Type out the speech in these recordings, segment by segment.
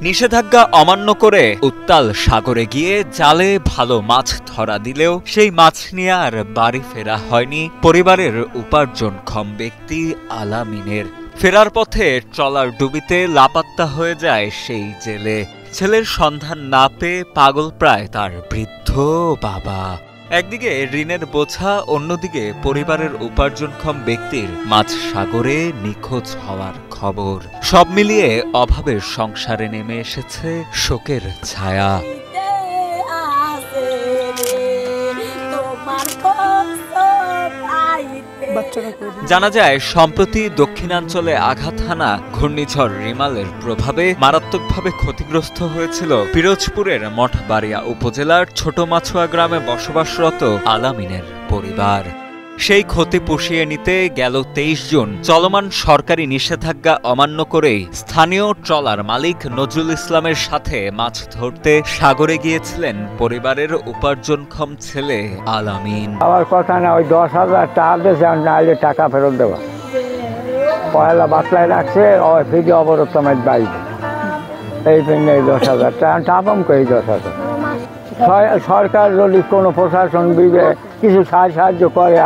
নিষেধাজ্ঞা অমান্য করে উত্তাল সাগরে গিয়ে জালে ভালো মাছ ধরা দিলেও সেই মাছ নিয়ে আর বাড়ি ফেরা হয়নি পরিবারের উপার্জনক্ষম ব্যক্তি আলামিনের। ফেরার পথে ট্রলার ডুবিতে লাপাত্তা হয়ে যায় সেই জেলে। ছেলের সন্ধান না পেয়ে পাগল প্রায় তার বৃদ্ধ বাবা। একদিকে ঋণের বোঝা, অন্যদিকে পরিবারের উপার্জনক্ষম ব্যক্তির মাঝ সাগরে নিখোঁজ হওয়ার খবর। সব মিলিয়ে অভাবের সংসারে নেমে এসেছে শোকের ছায়া। জানা যায়, সম্প্রতি দক্ষিণাঞ্চলে আঘাত হানা ঘূর্ণিঝড় রিমালের প্রভাবে মারাত্মকভাবে ক্ষতিগ্রস্ত হয়েছিল পিরোজপুরের মঠবাড়িয়া উপজেলার ছোট মাছুয়া গ্রামে বসবাসরত আলামিনের পরিবার। সেই ক্ষতি পুষিয়ে নিতে গেল ২৩ জুন চলমান সরকারি নিষেধাজ্ঞা অমান্য করে স্থানীয় ট্রলার মালিক নজরুল ইসলামের সাথে মাছ ধরতে সাগরে গিয়েছিলেন পরিবারের উপার্জনক্ষম ছেলে আলামিন। আমার কথা না, ওই 10,000 টাকা দিয়েছে, নাহলে টাকা ফেরত দেওয়া। পয়লা বাতলায় রাখছে, ওই ফিরে অবরোধ তোমার বাইরে এই জন্য 10,000 টাকা টাপাম করি। 10,000 সরকার যদি কোনো প্রশাসন কিছু সাহায্য করে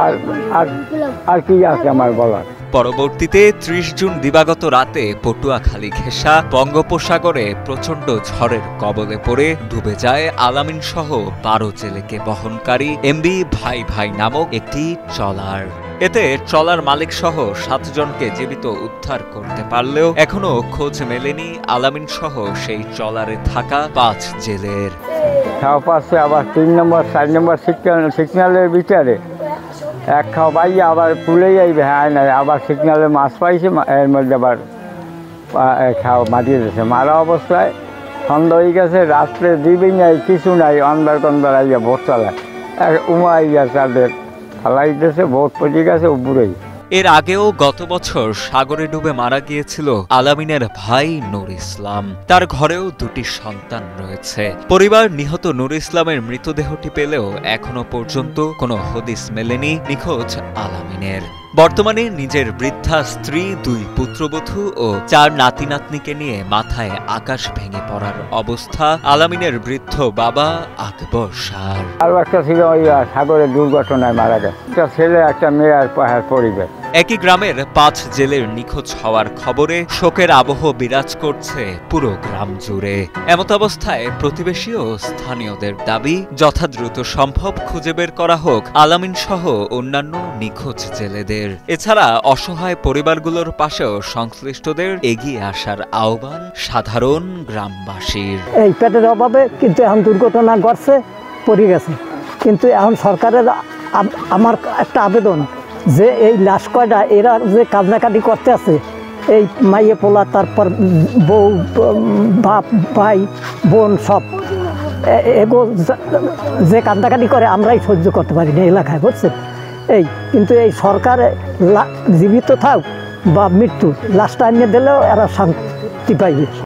আর কি আছে আমার বলার। পরবর্তীতে ৩০ জুন দিবাগত রাতে পটুয়াখালী ঘেঁষা বঙ্গোপসাগরে প্রচণ্ড ঝড়ের কবলে পড়ে ডুবে যায় আলামিন সহ ১২ জেলেকে বহনকারী এমবি ভাই ভাই নামক একটি ট্রলার। এতে ট্রলার মালিক সহ ৭ জনকে জীবিত উদ্ধার করতে পারলেও এখনো খোঁজ মেলেনি আলামিন সহ সেই ট্রলারে থাকা ৫ জেলের। খাওয়া পাচ্ছে আবার ৩ নম্বর ৪ নম্বর সিগন্যালের ভিতরে এক খাওয়া পাইয়ে আবার পুলে যাইবে। হ্যাঁ না, আবার সিগন্যালে মাছ পাইছে, এর মধ্যে আবার খাওয়া মারিয়ে দিয়েছে। মারা অবস্থায় সন্ধ্যা হয়ে গেছে, রাত্রে দিবি নাই, কিছু নাই, অন্ধার কন্দার আইয়া ভোট চালায় উমা আইয়া তাদের ফালাই দিয়েছে, ভোট পড়ে গেছে উপরেই। এর আগেও গত বছর সাগরে ডুবে মারা গিয়েছিল আলামিনের ভাই নূর ইসলাম। তার ঘরেও 2টি সন্তান রয়েছে। পরিবার নিহত নূর ইসলামের মৃতদেহটি পেলেও এখনো পর্যন্ত কোনো হদিস মেলেনি নিখোঁজ আলামিনের। বর্তমানে নিজের বৃদ্ধা স্ত্রী, 2 পুত্রবধূ ও 4 নাতি নাতনিকে নিয়ে মাথায় আকাশ ভেঙে পড়ার অবস্থা আলামিনের বৃদ্ধ বাবা আকবর শাহ। আর একটা ছিল ওই সাগরে দুর্ঘটনায় মারা গেছে, একটা ছেলে একটা মেয়ে আর পরিবার। একই গ্রামের ৫ জেলের নিখোঁজ হওয়ার খবরে শোকের আবহ বিরাজ করছে পুরো গ্রাম জুড়ে। এমত অবস্থায় প্রতিবেশী ও স্থানীয়দের দাবি, যথাদ্রুত সম্ভব খুঁজে বের করা হোক আলামিন সহ অন্যান্য নিখোঁজ জেলেদের। এছাড়া অসহায় পরিবারগুলোর পাশেও সংশ্লিষ্টদের এগিয়ে আসার আহ্বান সাধারণ গ্রামবাসীর। এই পেটের অভাবে কিন্তু এখন দুর্ঘটনা ঘটছে, পড়ে গেছে। কিন্তু এখন সরকারের আমার একটা আবেদন যে এই লাশ কয়টা এরা যে কান্নাকাটি করতে আছে, এই মাইয়ে পোলা, তারপর বউ, বাপ, ভাই, বোন, সব এগো যে কান্নাকাটি করে আমরাই সহ্য করতে পারি না এলাকায়, বুঝছেন? কিন্তু এই সরকার জীবিত থাক বা মৃত্যু, লাশটা আনিয়ে দিলেও এরা শান্তি পাইবে।